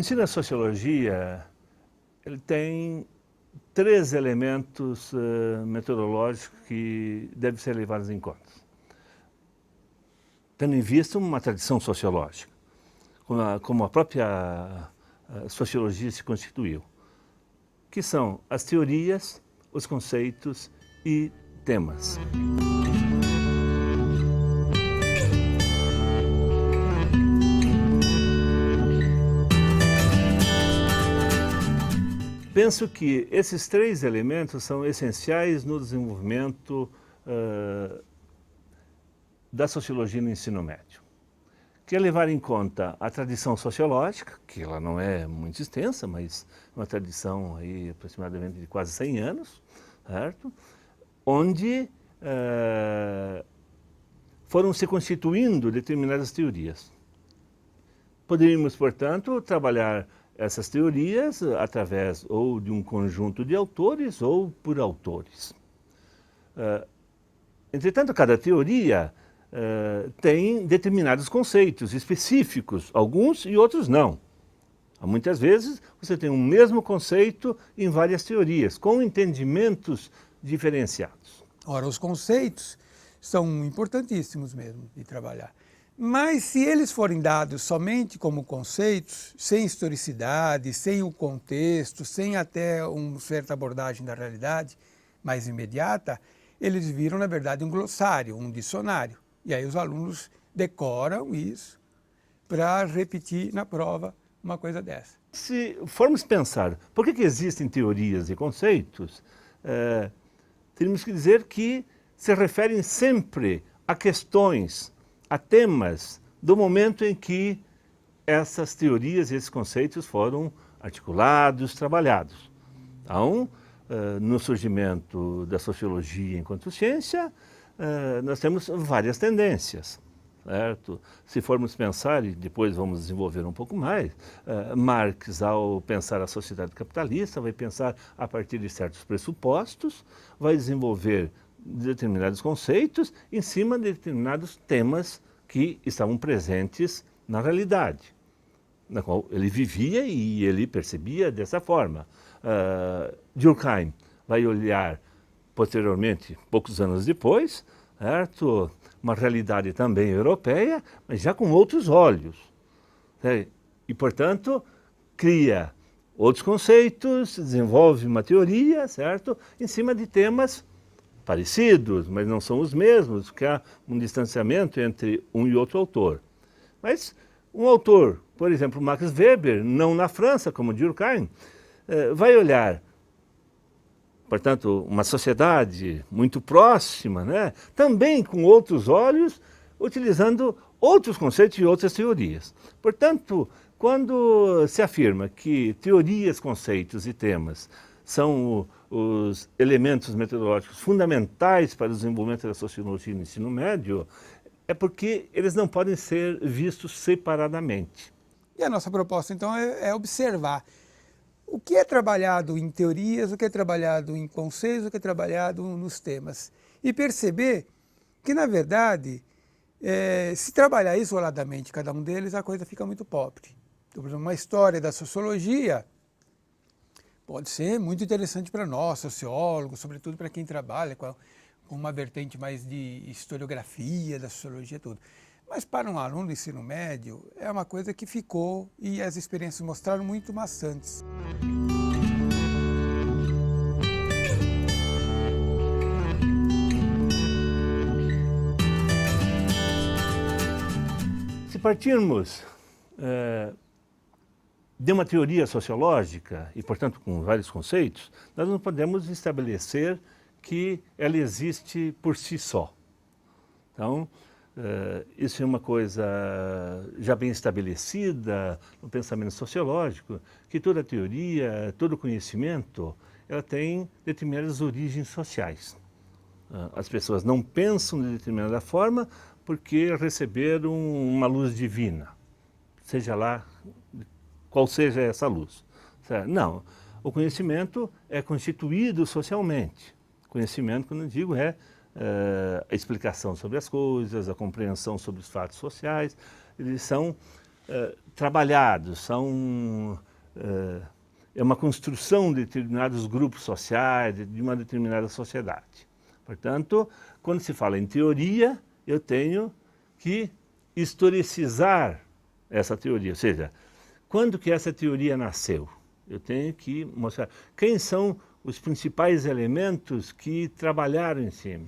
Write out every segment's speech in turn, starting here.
ensino da sociologia, ele tem três elementos metodológicos que devem ser levados em conta. Tendo em vista uma tradição sociológica, como a própria sociologia se constituiu, que são as teorias, os conceitos e temas. Penso que esses três elementos são essenciais no desenvolvimento da sociologia no ensino médio, que é levar em conta a tradição sociológica, que ela não é muito extensa, mas uma tradição aí aproximadamente de quase 100 anos, certo? Onde foram se constituindo determinadas teorias. Poderíamos, portanto, trabalhar essas teorias através ou de um conjunto de autores ou por autores. Entretanto, cada teoria tem determinados conceitos específicos, alguns e outros não. Muitas vezes você tem o mesmo conceito em várias teorias, com entendimentos diferenciados. Ora, os conceitos são importantíssimos mesmo de trabalhar. Mas se eles forem dados somente como conceitos, sem historicidade, sem o contexto, sem até uma certa abordagem da realidade mais imediata, eles viram, na verdade, um glossário, um dicionário. E aí os alunos decoram isso para repetir na prova uma coisa dessa. Se formos pensar por que existem teorias e conceitos, teríamos que dizer que se referem sempre a questões, a temas do momento em que essas teorias e esses conceitos foram articulados, trabalhados. Então, no surgimento da sociologia enquanto ciência, nós temos várias tendências, certo? Se formos pensar, e depois vamos desenvolver um pouco mais, Marx, ao pensar a sociedade capitalista, vai pensar a partir de certos pressupostos, vai desenvolver determinados conceitos em cima de determinados temas que estavam presentes na realidade, na qual ele vivia e ele percebia dessa forma. Durkheim vai olhar posteriormente, poucos anos depois, certo? Uma realidade também europeia, mas já com outros olhos. E, portanto, cria outros conceitos, desenvolve uma teoria, certo? Em cima de temas parecidos, mas não são os mesmos, porque há um distanciamento entre um e outro autor. Mas um autor, por exemplo, Max Weber, não na França, como Durkheim, vai olhar, portanto, uma sociedade muito próxima, né? Também com outros olhos, utilizando outros conceitos e outras teorias. Portanto, quando se afirma que teorias, conceitos e temas são os elementos metodológicos fundamentais para o desenvolvimento da sociologia no ensino médio, é porque eles não podem ser vistos separadamente. E a nossa proposta, então, é observar o que é trabalhado em teorias, o que é trabalhado em conceitos, o que é trabalhado nos temas. E perceber que, na verdade, se trabalhar isoladamente cada um deles, a coisa fica muito pobre. Então, por exemplo, uma história da sociologia pode ser muito interessante para nós, sociólogos, sobretudo para quem trabalha com uma vertente mais de historiografia da sociologia e tudo. Mas para um aluno do ensino médio, é uma coisa que ficou e as experiências mostraram muito maçantes. Se partirmos de uma teoria sociológica, e portanto com vários conceitos, nós não podemos estabelecer que ela existe por si só. Então, isso é uma coisa já bem estabelecida no pensamento sociológico, que toda teoria, todo conhecimento, ela tem determinadas origens sociais. As pessoas não pensam de determinada forma porque receberam uma luz divina, seja lá qual seja essa luz. Certo? Não, o conhecimento é constituído socialmente. Conhecimento, quando eu digo, é a explicação sobre as coisas, a compreensão sobre os fatos sociais. Eles são trabalhados, é uma construção de determinados grupos sociais, de uma determinada sociedade. Portanto, quando se fala em teoria, eu tenho que historicizar essa teoria, ou seja, quando que essa teoria nasceu? Eu tenho que mostrar quem são os principais elementos que trabalharam em cima,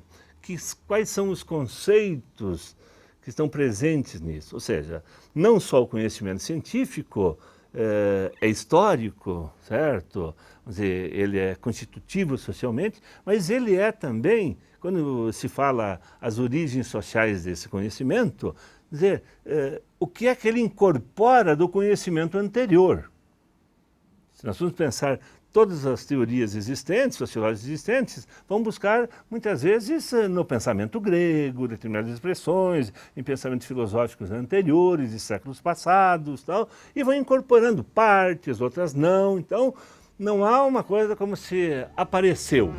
quais são os conceitos que estão presentes nisso. Ou seja, não só o conhecimento científico é histórico, certo? Vamos dizer, ele é constitutivo socialmente, mas ele é também, quando se fala as origens sociais desse conhecimento, dizer, o que é que ele incorpora do conhecimento anterior. Se nós formos pensar todas as teorias existentes, sociológicas existentes, vão buscar, muitas vezes, no pensamento grego, determinadas expressões, em pensamentos filosóficos anteriores, de séculos passados, tal, e vão incorporando partes, outras não. Então, não há uma coisa como se apareceu.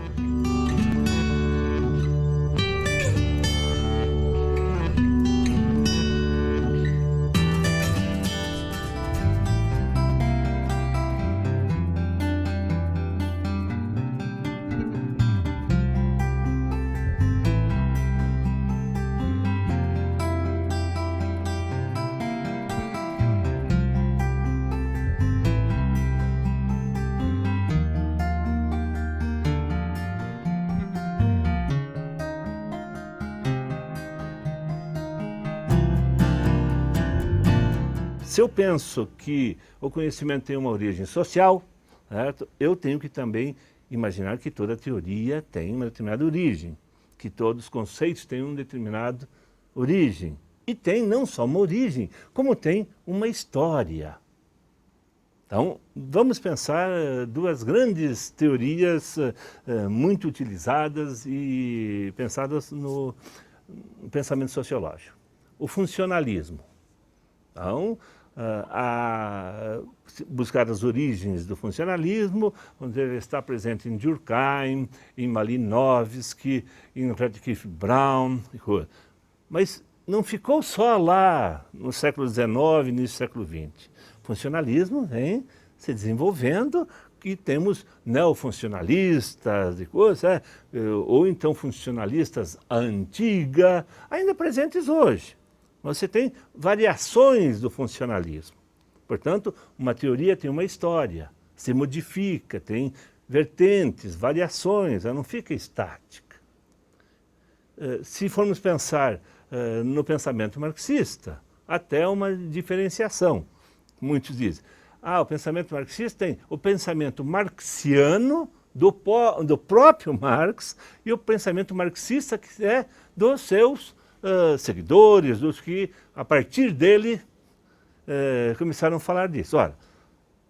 Se eu penso que o conhecimento tem uma origem social, certo? Eu tenho que também imaginar que toda teoria tem uma determinada origem, que todos os conceitos têm uma determinada origem. E tem não só uma origem, como tem uma história. Então, vamos pensar duas grandes teorias muito utilizadas e pensadas no pensamento sociológico. O funcionalismo. Então, buscar as origens do funcionalismo, onde ele está presente em Durkheim, em Malinowski, em Radcliffe Brown, mas não ficou só lá no século XIX, início do século XX. O funcionalismo vem se desenvolvendo e temos neofuncionalistas e coisas, ou então funcionalistas antiga, ainda presentes hoje. Você tem variações do funcionalismo. Portanto, uma teoria tem uma história, se modifica, tem vertentes, variações, ela não fica estática. Se formos pensar no pensamento marxista, até uma diferenciação. Muitos dizem, o pensamento marxista tem o pensamento marxiano do próprio Marx e o pensamento marxista que é dos seus seguidores, dos que, a partir dele, começaram a falar disso. Ora,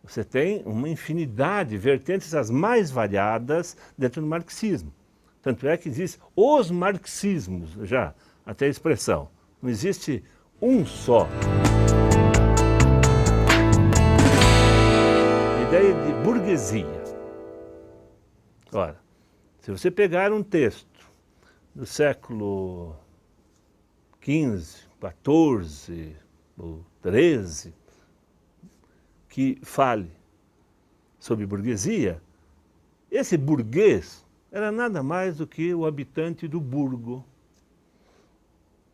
você tem uma infinidade de vertentes, as mais variadas, dentro do marxismo. Tanto é que existem os marxismos, já, até a expressão. Não existe um só. A ideia de burguesia. Ora, se você pegar um texto do século XV, XIV ou XIII, que fale sobre burguesia, esse burguês era nada mais do que o habitante do burgo.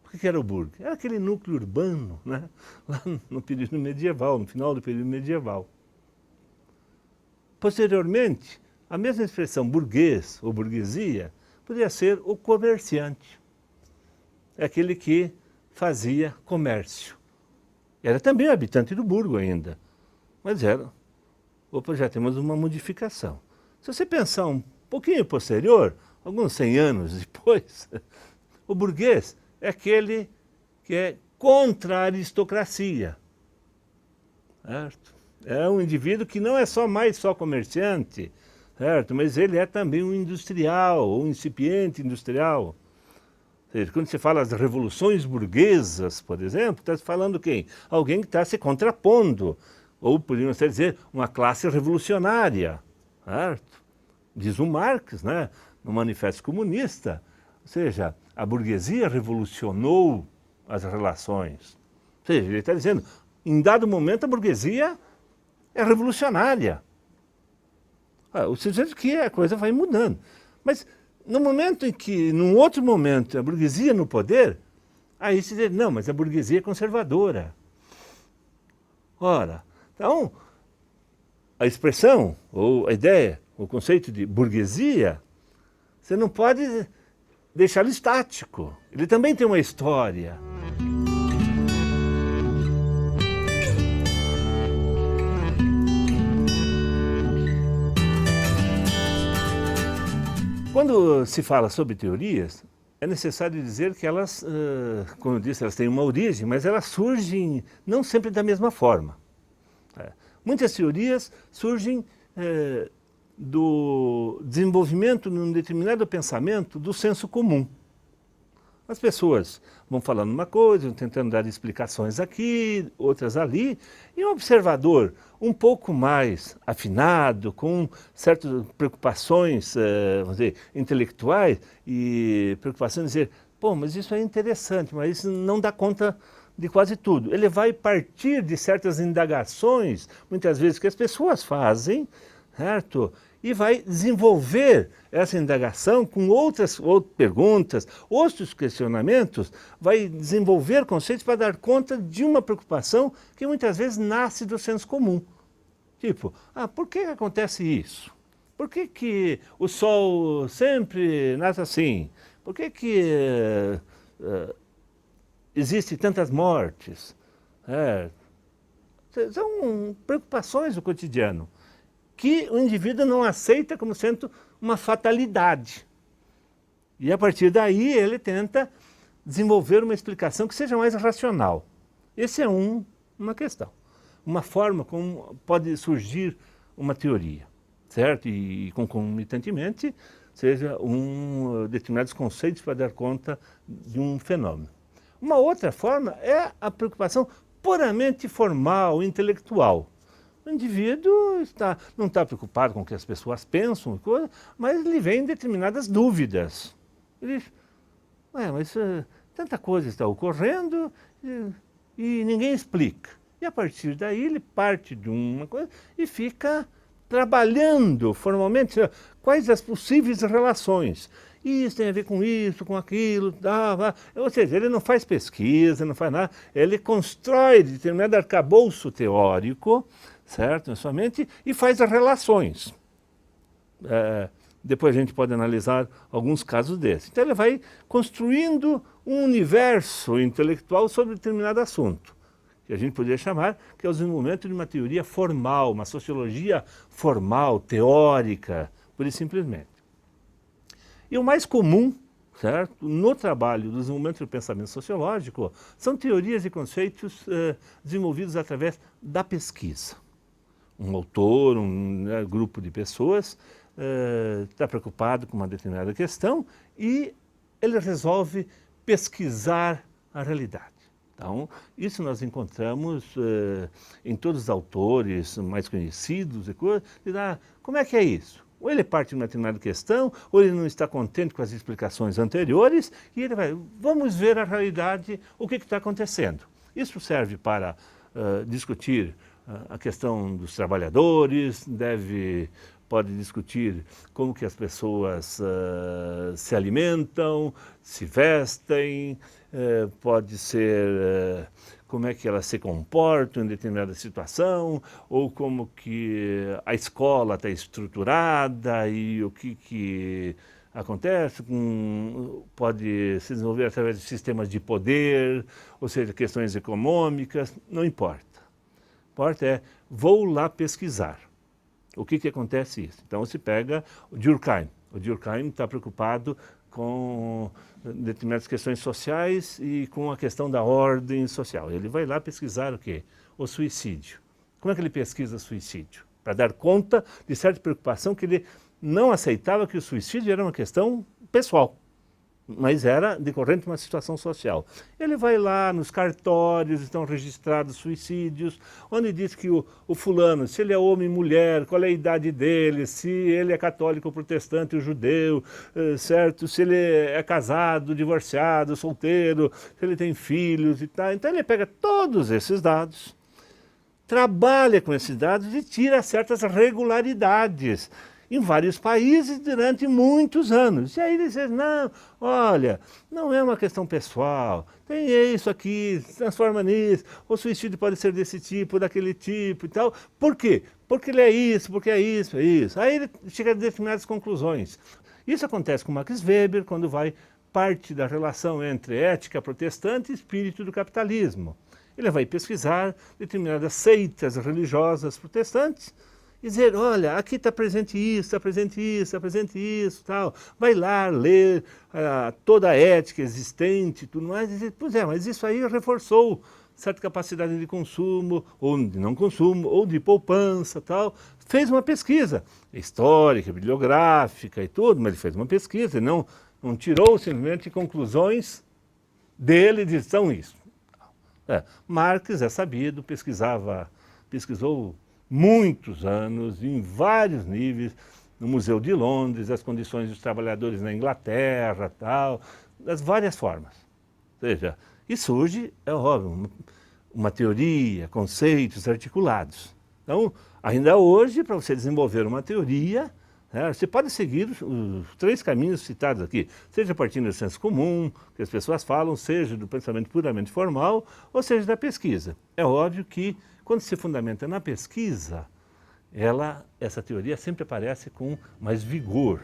O que era o burgo? Era aquele núcleo urbano, né? Lá no período medieval, no final do período medieval. Posteriormente, a mesma expressão burguês ou burguesia poderia ser o comerciante. É aquele que fazia comércio. Era também habitante do burgo ainda, mas era. Opa, já temos uma modificação. Se você pensar um pouquinho posterior, alguns 100 anos depois, o burguês é aquele que é contra a aristocracia. Certo? É um indivíduo que não é só comerciante, certo? Mas ele é também um industrial, um incipiente industrial. Ou seja, quando se fala das revoluções burguesas, por exemplo, está se falando quem? Alguém que está se contrapondo, ou podemos até dizer, uma classe revolucionária, certo? Diz o Marx, né, no Manifesto Comunista, ou seja, a burguesia revolucionou as relações. Ou seja, ele está dizendo, em dado momento, a burguesia é revolucionária. O sujeito que a coisa vai mudando. Mas no momento em que, num outro momento, a burguesia no poder, aí se diz, não, mas a burguesia é conservadora. Ora, então, a expressão, ou a ideia, o conceito de burguesia, você não pode deixá-lo estático. Ele também tem uma história. Quando se fala sobre teorias, é necessário dizer que elas, como eu disse, elas têm uma origem, mas elas surgem não sempre da mesma forma. Muitas teorias surgem do desenvolvimento num determinado pensamento do senso comum. As pessoas vão falando uma coisa, vão tentando dar explicações aqui, outras ali, e um observador um pouco mais afinado, com certas preocupações, vamos dizer, intelectuais e preocupações de dizer, pô, mas isso é interessante, mas isso não dá conta de quase tudo. Ele vai partir de certas indagações, muitas vezes que as pessoas fazem, certo? E vai desenvolver essa indagação com outras perguntas, outros questionamentos, vai desenvolver conceitos para dar conta de uma preocupação que muitas vezes nasce do senso comum. Tipo, por que acontece isso? Por que o Sol sempre nasce assim? Por que existem tantas mortes? São preocupações do cotidiano que o indivíduo não aceita como sendo uma fatalidade. E a partir daí ele tenta desenvolver uma explicação que seja mais racional. Essa é uma questão. Uma forma como pode surgir uma teoria, certo? E concomitantemente seja determinados conceitos para dar conta de um fenômeno. Uma outra forma é a preocupação puramente formal, intelectual. O indivíduo não está preocupado com o que as pessoas pensam, mas lhe vem determinadas dúvidas. Ele diz, mas tanta coisa está ocorrendo e ninguém explica. E a partir daí ele parte de uma coisa e fica trabalhando formalmente quais as possíveis relações. Isso tem a ver com isso, com aquilo, ou seja, ele não faz pesquisa, não faz nada, ele constrói determinado arcabouço teórico, certo, na sua mente, e faz as relações. Depois a gente pode analisar alguns casos desses. Então ele vai construindo um universo intelectual sobre determinado assunto, que a gente poderia chamar que é o desenvolvimento de uma teoria formal, uma sociologia formal, teórica, pura e simplesmente. E o mais comum, certo, no trabalho do desenvolvimento do pensamento sociológico, são teorias e conceitos desenvolvidos através da pesquisa. Um autor, grupo de pessoas está preocupado com uma determinada questão e ele resolve pesquisar a realidade. Então, isso nós encontramos em todos os autores mais conhecidos e coisas, como é que é isso? Ou ele parte de uma determinada questão, ou ele não está contente com as explicações anteriores, e ele vai, vamos ver a realidade, o que está acontecendo. Isso serve para discutir a questão dos trabalhadores, pode discutir como que as pessoas se alimentam, se vestem, pode ser como é que elas se comportam em determinada situação, ou como que a escola está estruturada e o que acontece, pode se desenvolver através de sistemas de poder, ou seja, questões econômicas, não importa. O que importa é, vou lá pesquisar. O que acontece isso? Então se pega o Durkheim. O Durkheim está preocupado com determinadas questões sociais e com a questão da ordem social. Ele vai lá pesquisar o quê? O suicídio. Como é que ele pesquisa o suicídio? Para dar conta de certa preocupação que ele não aceitava que o suicídio era uma questão pessoal, mas era decorrente de uma situação social. Ele vai lá nos cartórios, estão registrados suicídios, onde diz que o fulano, se ele é homem ou mulher, qual é a idade dele, se ele é católico ou protestante ou judeu, certo? Se ele é casado, divorciado, solteiro, se ele tem filhos e tal. Então ele pega todos esses dados trabalha com esses dados e tira certas regularidades em vários países durante muitos anos. E aí ele diz, não, olha, não é uma questão pessoal, tem isso aqui, se transforma nisso, o suicídio pode ser desse tipo, daquele tipo e tal. Por quê? Porque ele é isso, porque é isso, é isso. Aí ele chega a determinadas conclusões. Isso acontece com Max Weber quando vai parte da relação entre ética protestante e espírito do capitalismo. Ele vai pesquisar determinadas seitas religiosas protestantes e dizer, olha, aqui está presente isso, está presente isso, está presente isso, tal. Vai lá ler toda a ética existente e tudo mais e dizer, pois é, mas isso aí reforçou certa capacidade de consumo, ou de não consumo, ou de poupança, tal. Fez uma pesquisa histórica, bibliográfica e tudo, mas ele fez uma pesquisa e não tirou simplesmente conclusões dele de são isso. Marx é sabido, pesquisou muitos anos, em vários níveis, no Museu de Londres, as condições dos trabalhadores na Inglaterra, tal, das várias formas. Ou seja, e surge, é óbvio, uma teoria, conceitos articulados. Então, ainda hoje, para você desenvolver uma teoria, você pode seguir os 3 caminhos citados aqui, seja partindo do senso comum, que as pessoas falam, seja do pensamento puramente formal, ou seja da pesquisa. É óbvio que, quando se fundamenta na pesquisa, essa teoria sempre aparece com mais vigor.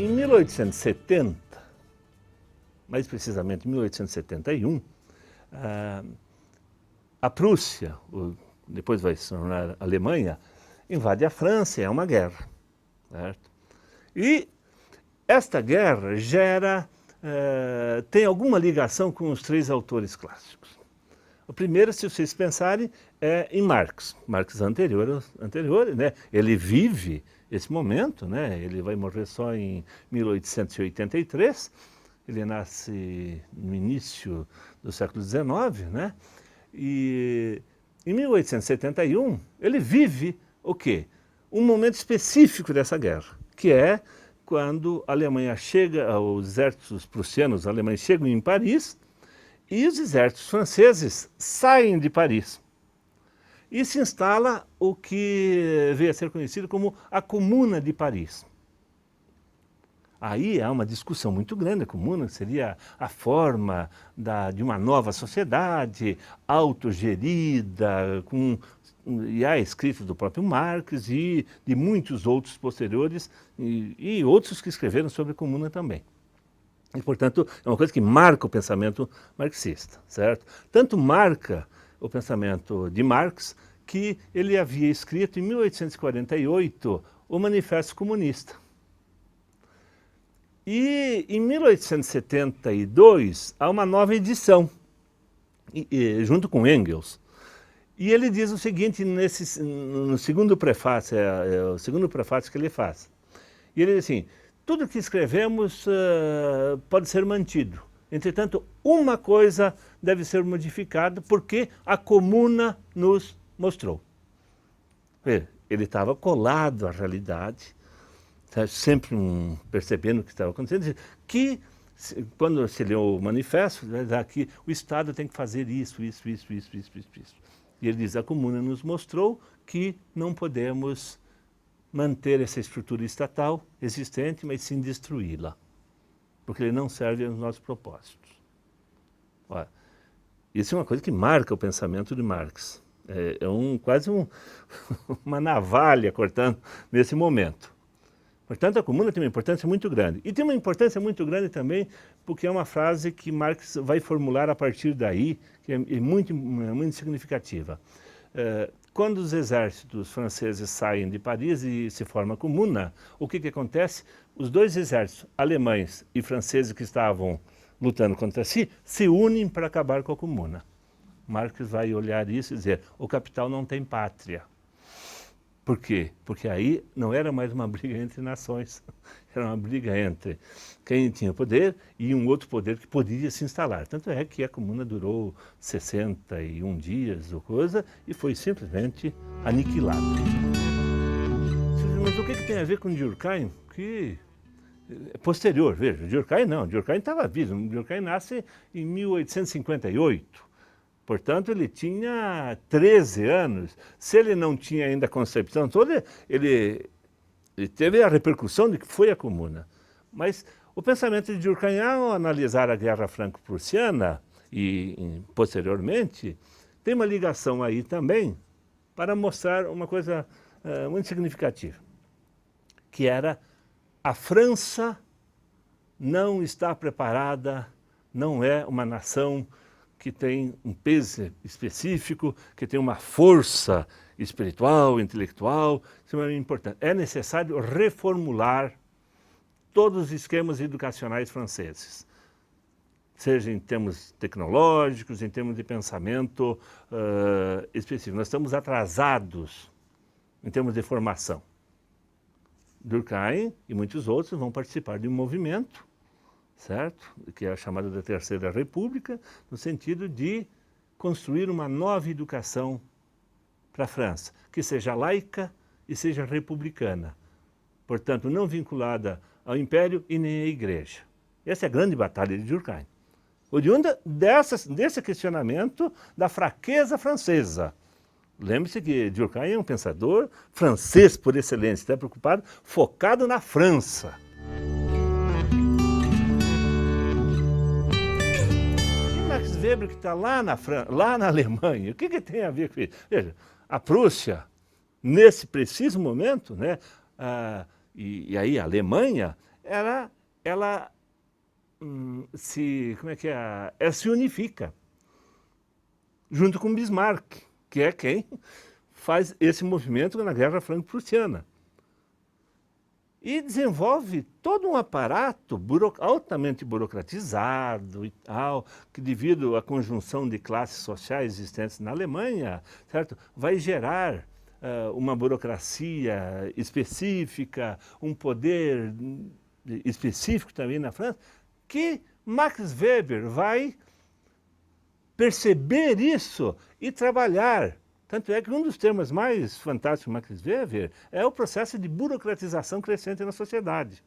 Em 1870, mais precisamente em 1871, a Prússia, depois vai se tornar a Alemanha, invade a França, é uma guerra. Certo? E esta guerra tem alguma ligação com os 3 autores clássicos. O primeiro, se vocês pensarem, é em Marx. Marx anterior, né? Ele vive esse momento, né? Ele vai morrer só em 1883, ele nasce no início do século XIX, né? E em 1871 ele vive o quê? Um momento específico dessa guerra, que é quando a Alemanha chega, os exércitos prussianos alemães chegam em Paris e os exércitos franceses saem de Paris. E se instala o que veio a ser conhecido como a Comuna de Paris. Aí há uma discussão muito grande, a comuna seria a forma de uma nova sociedade, autogerida, e há escritos do próprio Marx e de muitos outros posteriores e outros que escreveram sobre a comuna também. E, portanto, é uma coisa que marca o pensamento marxista, certo? Tanto marca o pensamento de Marx que ele havia escrito em 1848 o Manifesto Comunista. E em 1872 há uma nova edição, junto com Engels. E ele diz o seguinte no segundo prefácio, é o segundo prefácio que ele faz. E ele diz assim, tudo que escrevemos pode ser mantido. Entretanto, uma coisa deve ser modificada porque a comuna nos mostrou. Ele estava colado à realidade, sempre percebendo o que estava acontecendo, que quando se leu o manifesto, que o Estado tem que fazer isso. E ele diz, a comuna nos mostrou que não podemos manter essa estrutura estatal existente, mas sim destruí-la, porque ele não serve aos nossos propósitos. Olha, isso é uma coisa que marca o pensamento de Marx. É quase uma navalha cortando nesse momento. Portanto, a comuna tem uma importância muito grande. E tem uma importância muito grande também porque é uma frase que Marx vai formular a partir daí, que é muito significativa. Quando os exércitos franceses saem de Paris e se forma a comuna, o que acontece? Os dois exércitos, alemães e franceses que estavam lutando contra si, se unem para acabar com a comuna. Marx vai olhar isso e dizer, o capital não tem pátria. Por quê? Porque aí não era mais uma briga entre nações, era uma briga entre quem tinha poder e um outro poder que podia se instalar. Tanto é que a comuna durou 61 dias ou coisa e foi simplesmente aniquilada. Mas o que tem a ver com Durkheim? Que é posterior, veja, Durkheim não, Durkheim estava vivo, Durkheim nasce em 1858. Portanto, ele tinha 13 anos. Se ele não tinha ainda a concepção toda, ele teve a repercussão de que foi a comuna. Mas o pensamento de Durkheim, ao analisar a Guerra Franco-Prussiana e posteriormente, tem uma ligação aí também para mostrar uma coisa muito significativa, que era a França não está preparada, não é uma nação que tem um peso específico, que tem uma força espiritual, intelectual, extremamente importante. É necessário reformular todos os esquemas educacionais franceses, seja em termos tecnológicos, em termos de pensamento específico. Nós estamos atrasados em termos de formação. Durkheim e muitos outros vão participar de um movimento, certo? Que é a chamada da Terceira República, no sentido de construir uma nova educação para a França, que seja laica e seja republicana. Portanto, não vinculada ao Império e nem à Igreja. Essa é a grande batalha de Durkheim. Oriunda desse questionamento da fraqueza francesa. Lembre-se que Durkheim é um pensador francês por excelência, está preocupado, focado na França. Max Weber, que está lá na Alemanha, o que tem a ver com isso? Veja, a Prússia, nesse preciso momento, né, e aí a Alemanha, ela se unifica, junto com Bismarck, que é quem faz esse movimento na Guerra Franco-Prussiana. E desenvolve todo um aparato altamente burocratizado e tal, que devido à conjunção de classes sociais existentes na Alemanha, certo, vai gerar uma burocracia específica, um poder específico também na França, que Max Weber vai perceber isso e trabalhar. Tanto é que um dos temas mais fantásticos de Max Weber é o processo de burocratização crescente na sociedade,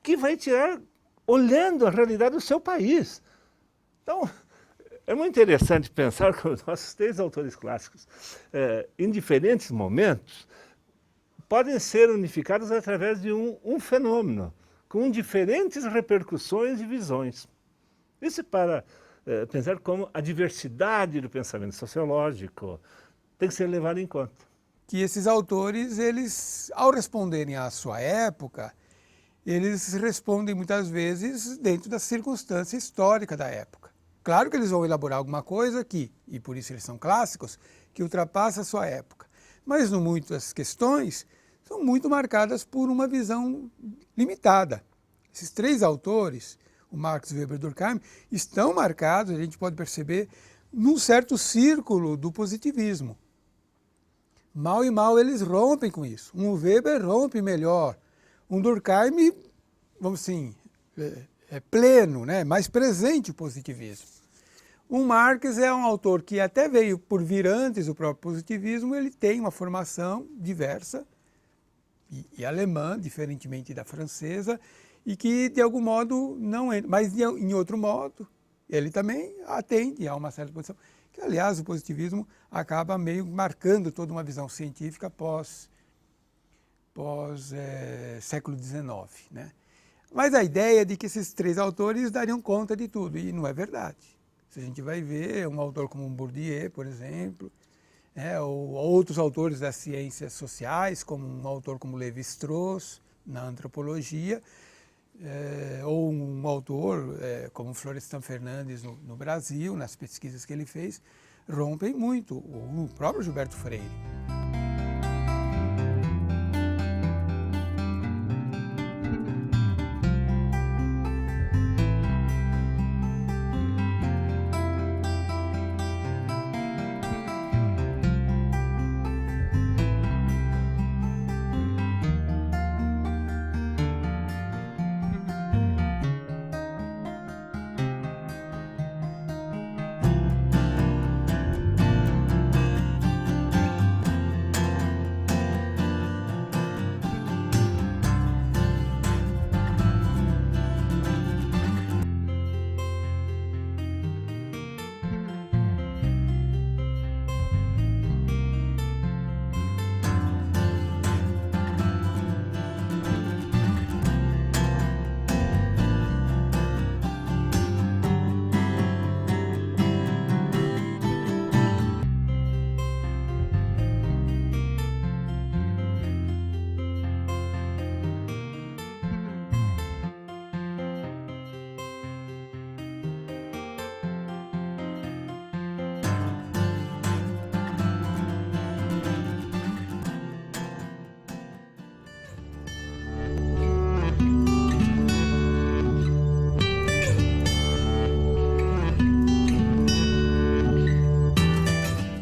que vai tirar, olhando a realidade do seu país. Então, é muito interessante pensar que os nossos três autores clássicos, em diferentes momentos, podem ser unificados através de um fenômeno, com diferentes repercussões e visões. Isso para pensar como a diversidade do pensamento sociológico tem que ser levada em conta. Que esses autores, eles, ao responderem à sua época, eles respondem muitas vezes dentro da circunstância histórica da época. Claro que eles vão elaborar alguma coisa aqui, e por isso eles são clássicos, que ultrapassa a sua época. Mas muitas questões são muito marcadas por uma visão limitada. Esses três autores, o Marx, Weber e Durkheim, estão marcados, a gente pode perceber, num certo círculo do positivismo. Mal e mal eles rompem com isso. Um Weber rompe melhor. Um Durkheim, vamos assim, é pleno, né? Mais presente o positivismo. O Marx é um autor que até veio por vir antes do próprio positivismo, ele tem uma formação diversa e alemã, diferentemente da francesa, e que de algum modo não entra, mas em outro modo ele também atende a uma certa posição, que aliás o positivismo acaba meio marcando toda uma visão científica pós século XIX, né? Mas a ideia de que esses três autores dariam conta de tudo, e não é verdade. Se a gente vai ver um autor como Bourdieu, por exemplo, ou outros autores das ciências sociais, como um autor como Levi-Strauss, na antropologia, ou um autor como Florestan Fernandes no Brasil, nas pesquisas que ele fez, rompem muito, ou o próprio Gilberto Freire.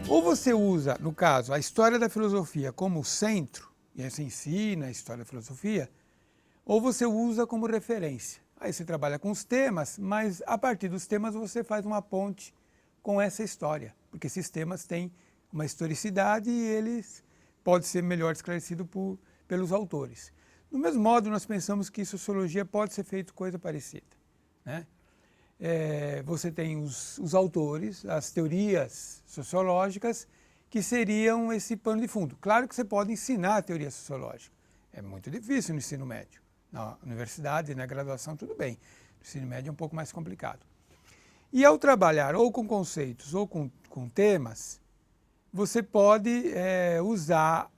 Ou você usa, no caso, a história da filosofia como centro, e aí você ensina a história da filosofia, ou você usa como referência. Aí você trabalha com os temas, mas a partir dos temas você faz uma ponte com essa história, porque esses temas têm uma historicidade e eles podem ser melhor esclarecidos pelos autores. Do mesmo modo, nós pensamos que sociologia pode ser feito coisa parecida, né? Você tem os autores, as teorias sociológicas, que seriam esse pano de fundo. Claro que você pode ensinar a teoria sociológica. É muito difícil no ensino médio. Na universidade, na graduação, tudo bem. No ensino médio é um pouco mais complicado. E ao trabalhar ou com conceitos ou com temas, você pode usar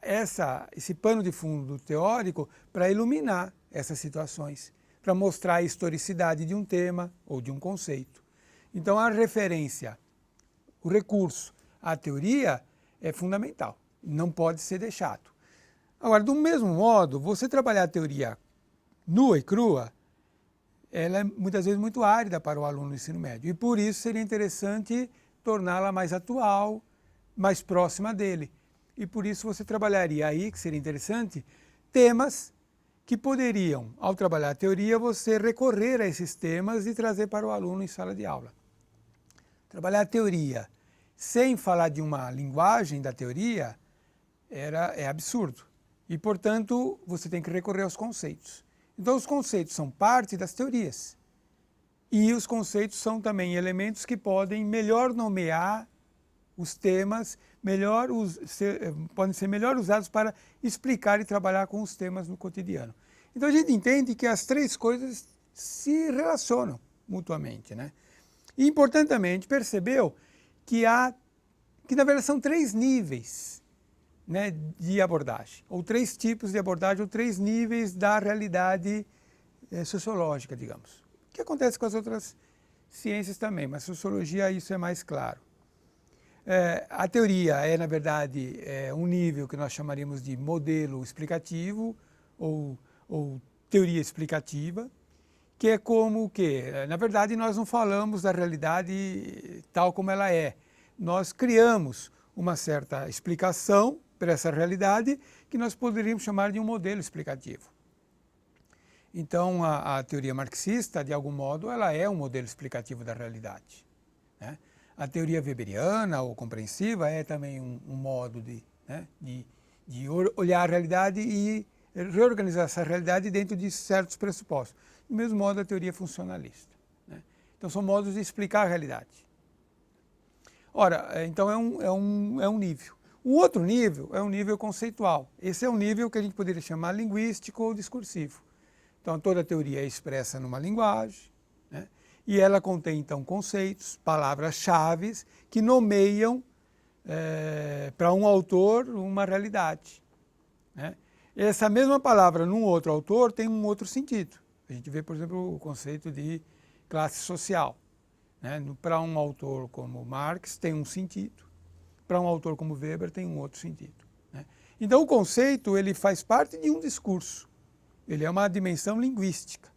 esse pano de fundo teórico para iluminar essas situações, para mostrar a historicidade de um tema ou de um conceito. Então, a referência, o recurso à teoria é fundamental, não pode ser deixado. Agora, do mesmo modo, você trabalhar a teoria nua e crua, ela é muitas vezes muito árida para o aluno do ensino médio, e por isso seria interessante torná-la mais atual, mais próxima dele. E por isso você trabalharia aí, que seria interessante, temas que poderiam, ao trabalhar a teoria, você recorrer a esses temas e trazer para o aluno em sala de aula. Trabalhar a teoria sem falar de uma linguagem da teoria é absurdo. E, portanto, você tem que recorrer aos conceitos. Então, os conceitos são parte das teorias. E os conceitos são também elementos que podem melhor nomear os temas, podem ser melhor usados para explicar e trabalhar com os temas no cotidiano. Então a gente entende que as três coisas se relacionam mutuamente, né? E importantemente percebeu que na verdade são três níveis, né, de abordagem, ou três tipos de abordagem, ou três níveis da realidade sociológica, digamos. O que acontece com as outras ciências também, mas sociologia isso é mais claro. A teoria é, na verdade, um nível que nós chamaríamos de modelo explicativo ou teoria explicativa, que é como que, na verdade, nós não falamos da realidade tal como ela é. Nós criamos uma certa explicação para essa realidade que nós poderíamos chamar de um modelo explicativo. Então, a teoria marxista, de algum modo, ela é um modelo explicativo da realidade, né? A teoria weberiana ou compreensiva é também um modo de olhar a realidade e reorganizar essa realidade dentro de certos pressupostos. Do mesmo modo, a teoria funcionalista, né? Então, são modos de explicar a realidade. Ora, então é um nível. O outro nível é um nível conceitual. Esse é um nível que a gente poderia chamar linguístico ou discursivo. Então, toda teoria é expressa numa linguagem, né? E ela contém, então, conceitos, palavras-chave que nomeiam para um autor uma realidade, né? Essa mesma palavra num outro autor tem um outro sentido. A gente vê, por exemplo, o conceito de classe social, né? Para um autor como Marx tem um sentido, para um autor como Weber tem um outro sentido, né? Então, o conceito ele faz parte de um discurso. Ele é uma dimensão linguística,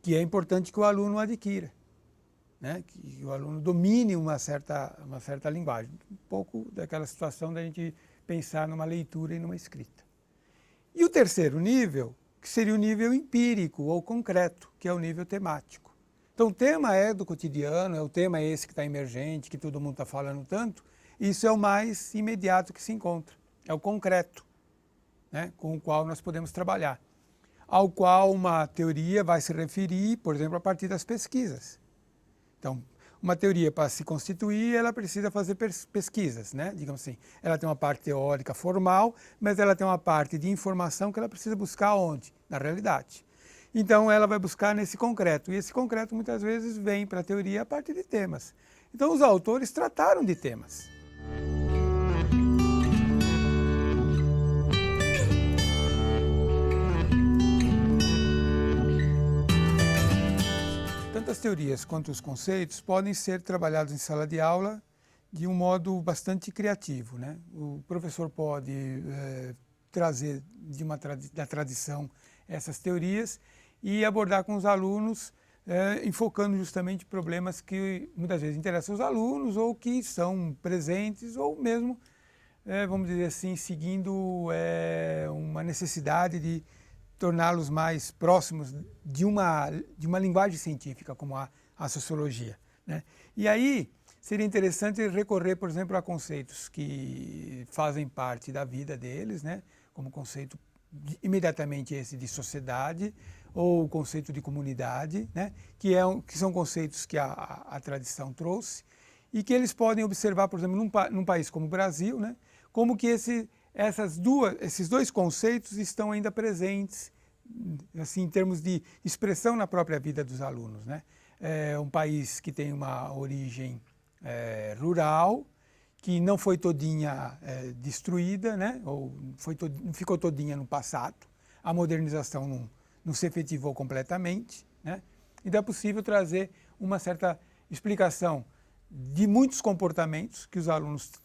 que é importante que o aluno adquira, né? Que o aluno domine uma certa linguagem. Um pouco daquela situação da gente pensar numa leitura e numa escrita. E o terceiro nível, que seria o nível empírico ou concreto, que é o nível temático. Então, o tema é do cotidiano, o tema é esse que está emergente, que todo mundo está falando tanto. Isso é o mais imediato que se encontra, é o concreto, né, com o qual nós podemos trabalhar, ao qual uma teoria vai se referir, por exemplo, a partir das pesquisas. Então, uma teoria para se constituir, ela precisa fazer pesquisas, né? Digamos assim, ela tem uma parte teórica formal, mas ela tem uma parte de informação que ela precisa buscar onde? Na realidade. Então, ela vai buscar nesse concreto, e esse concreto muitas vezes vem para a teoria a partir de temas. Então, os autores trataram de temas. Tanto as teorias quanto os conceitos podem ser trabalhados em sala de aula de um modo bastante criativo, né? O professor pode trazer da tradição essas teorias e abordar com os alunos, enfocando justamente problemas que muitas vezes interessam os alunos ou que são presentes ou mesmo, vamos dizer assim, seguindo uma necessidade de torná-los mais próximos de uma linguagem científica, como a sociologia, né? E aí seria interessante recorrer, por exemplo, a conceitos que fazem parte da vida deles, né? Como o conceito imediatamente esse de sociedade ou o conceito de comunidade, né? Que são conceitos que a tradição trouxe e que eles podem observar, por exemplo, num país como o Brasil, né? Como que esses dois conceitos estão ainda presentes, assim, em termos de expressão na própria vida dos alunos, né? É um país que tem uma origem rural, que não foi todinha destruída, né? Ou não ficou todinha no passado. A modernização não se efetivou completamente, né? Então é possível trazer uma certa explicação de muitos comportamentos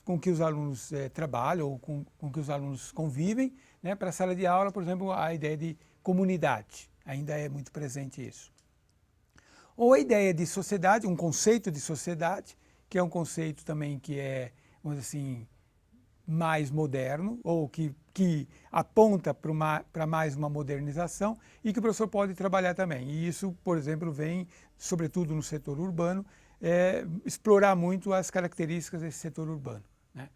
com que os alunos trabalham ou com que os alunos convivem, né? Para a sala de aula, por exemplo, a ideia de comunidade, ainda é muito presente isso. Ou a ideia de sociedade, um conceito de sociedade, que é um conceito também que é, vamos dizer assim, mais moderno, ou que aponta para mais uma modernização e que o professor pode trabalhar também. E isso, por exemplo, vem, sobretudo no setor urbano, explorar muito as características desse setor urbano, né?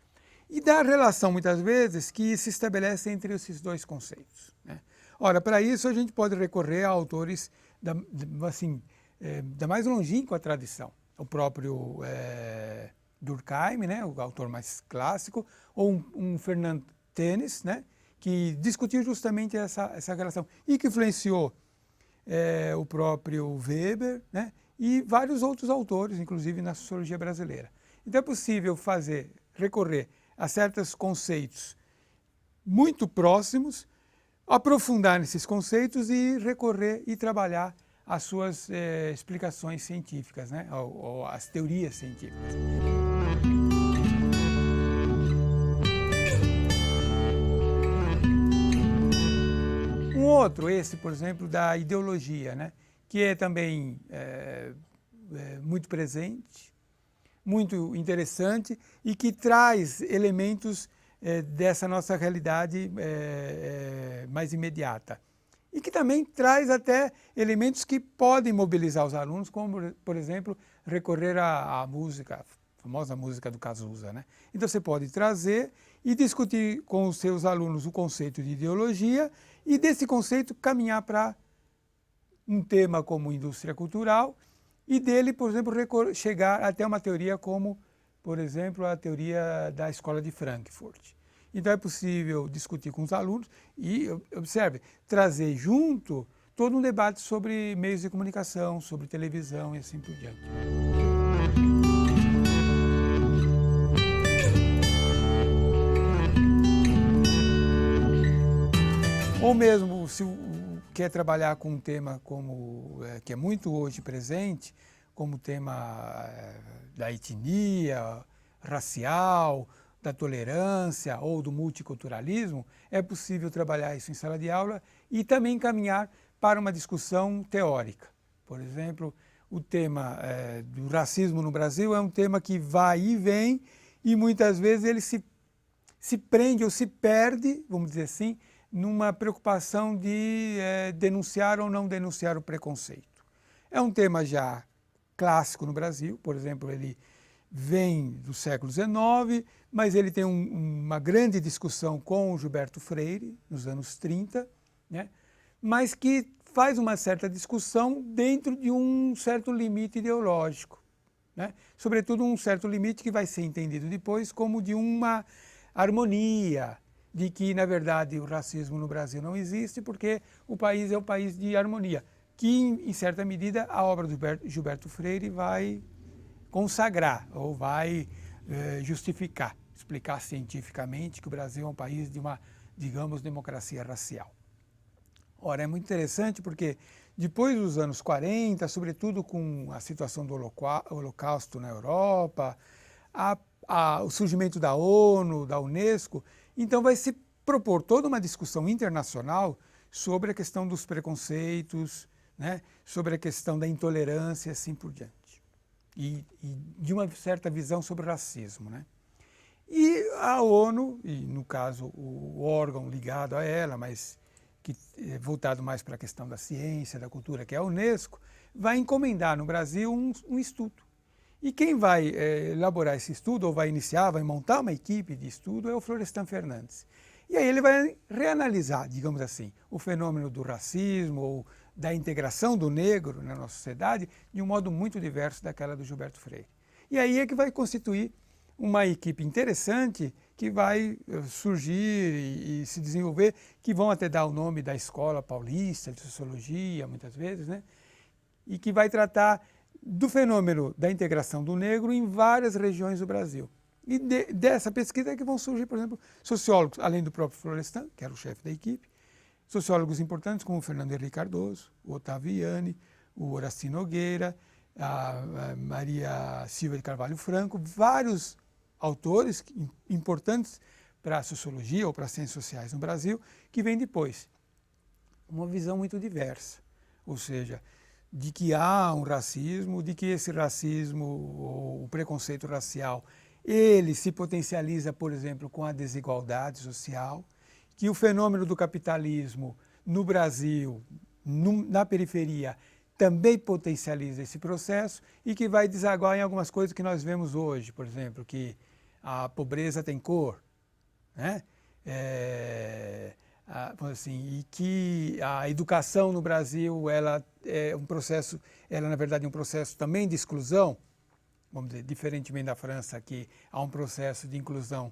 E da relação, muitas vezes, que se estabelece entre esses dois conceitos, né? Ora, para isso a gente pode recorrer a autores da mais longínqua tradição. O próprio Durkheim, né, o autor mais clássico, ou um Fernand Tönnies, né, que discutiu justamente essa relação e que influenciou o próprio Weber, né, e vários outros autores, inclusive na sociologia brasileira. Então é possível recorrer a certos conceitos muito próximos, aprofundar nesses conceitos e recorrer e trabalhar as suas explicações científicas, né, ou as teorias científicas. Um outro, esse, por exemplo, da ideologia, né, que é também muito presente, muito interessante e que traz elementos dessa nossa realidade mais imediata. E que também traz até elementos que podem mobilizar os alunos, como, por exemplo, recorrer à música, a famosa música do Cazuza, né? Então você pode trazer e discutir com os seus alunos o conceito de ideologia e desse conceito caminhar para um tema como indústria cultural e dele, por exemplo, chegar até uma teoria como, por exemplo, a teoria da Escola de Frankfurt. Então é possível discutir com os alunos e, observe, trazer junto todo um debate sobre meios de comunicação, sobre televisão e assim por diante. Ou mesmo se quer trabalhar com um tema como que é muito hoje presente, como o tema da etnia, racial, da tolerância ou do multiculturalismo, é possível trabalhar isso em sala de aula e também caminhar para uma discussão teórica. Por exemplo, o tema do racismo no Brasil é um tema que vai e vem e muitas vezes ele se prende ou se perde, vamos dizer assim, numa preocupação de denunciar ou não denunciar o preconceito. É um tema já clássico no Brasil, por exemplo, ele vem do século XIX, mas ele tem uma grande discussão com o Gilberto Freire, nos anos 30, né? Mas que faz uma certa discussão dentro de um certo limite ideológico, né? Sobretudo um certo limite que vai ser entendido depois como de uma harmonia, de que, na verdade, o racismo no Brasil não existe porque o país é um país de harmonia, que, em certa medida, a obra do Gilberto Freire vai consagrar ou vai justificar, explicar cientificamente que o Brasil é um país de uma, digamos, democracia racial. Ora, é muito interessante porque depois dos anos 40, sobretudo com a situação do Holocausto na Europa, o surgimento da ONU, da Unesco, então vai se propor toda uma discussão internacional sobre a questão dos preconceitos, né, sobre a questão da intolerância e assim por diante. E de uma certa visão sobre o racismo, né? E a ONU, e no caso o órgão ligado a ela, mas que é voltado mais para a questão da ciência, da cultura, que é a Unesco, vai encomendar no Brasil um estudo. E quem vai elaborar esse estudo, ou vai iniciar, vai montar uma equipe de estudo, é o Florestan Fernandes. E aí ele vai reanalisar, digamos assim, o fenômeno do racismo ou da integração do negro na nossa sociedade de um modo muito diverso daquela do Gilberto Freire. E aí é que vai constituir uma equipe interessante que vai surgir e se desenvolver, que vão até dar o nome da Escola Paulista de Sociologia, muitas vezes, né? E que vai tratar do fenômeno da integração do negro em várias regiões do Brasil. E dessa pesquisa é que vão surgir, por exemplo, sociólogos, além do próprio Florestan, que era o chefe da equipe, sociólogos importantes como o Fernando Henrique Cardoso, o Otávio Ianni, o Horaci Nogueira, a Maria Silva de Carvalho Franco, vários autores importantes para a sociologia ou para as ciências sociais no Brasil, que vêm depois. Uma visão muito diversa, ou seja, de que há um racismo, de que esse racismo ou o preconceito racial, ele se potencializa, por exemplo, com a desigualdade social, que o fenômeno do capitalismo no Brasil, na periferia, também potencializa esse processo e que vai desaguar em algumas coisas que nós vemos hoje, por exemplo, que a pobreza tem cor, né? Assim, e que a educação no Brasil ela é um processo, ela na verdade é um processo também de exclusão, vamos dizer, diferentemente da França, que há um processo de inclusão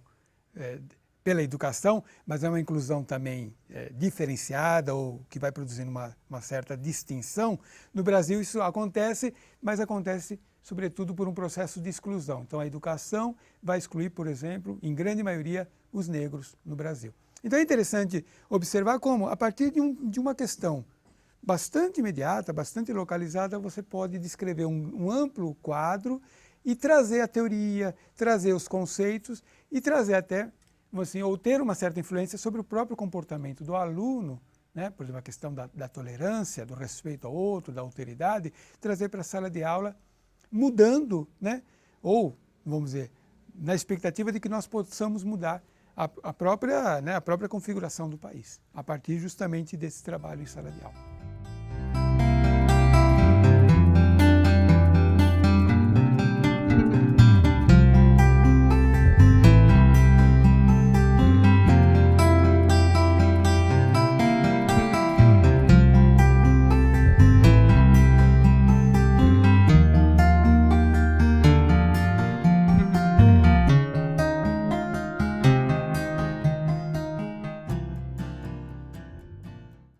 pela educação, mas é uma inclusão também diferenciada ou que vai produzindo uma certa distinção. No Brasil isso acontece, mas acontece sobretudo por um processo de exclusão. Então a educação vai excluir, por exemplo, em grande maioria, os negros no Brasil. Então é interessante observar como, a partir de uma questão bastante imediata, bastante localizada, você pode descrever um amplo quadro e trazer a teoria, trazer os conceitos e trazer até, assim, ou ter uma certa influência sobre o próprio comportamento do aluno, né? Por exemplo, a questão da tolerância, do respeito ao outro, da alteridade, trazer para a sala de aula, mudando, né? Ou, vamos dizer, na expectativa de que nós possamos mudar a própria configuração do país, a partir justamente desse trabalho em sala de aula.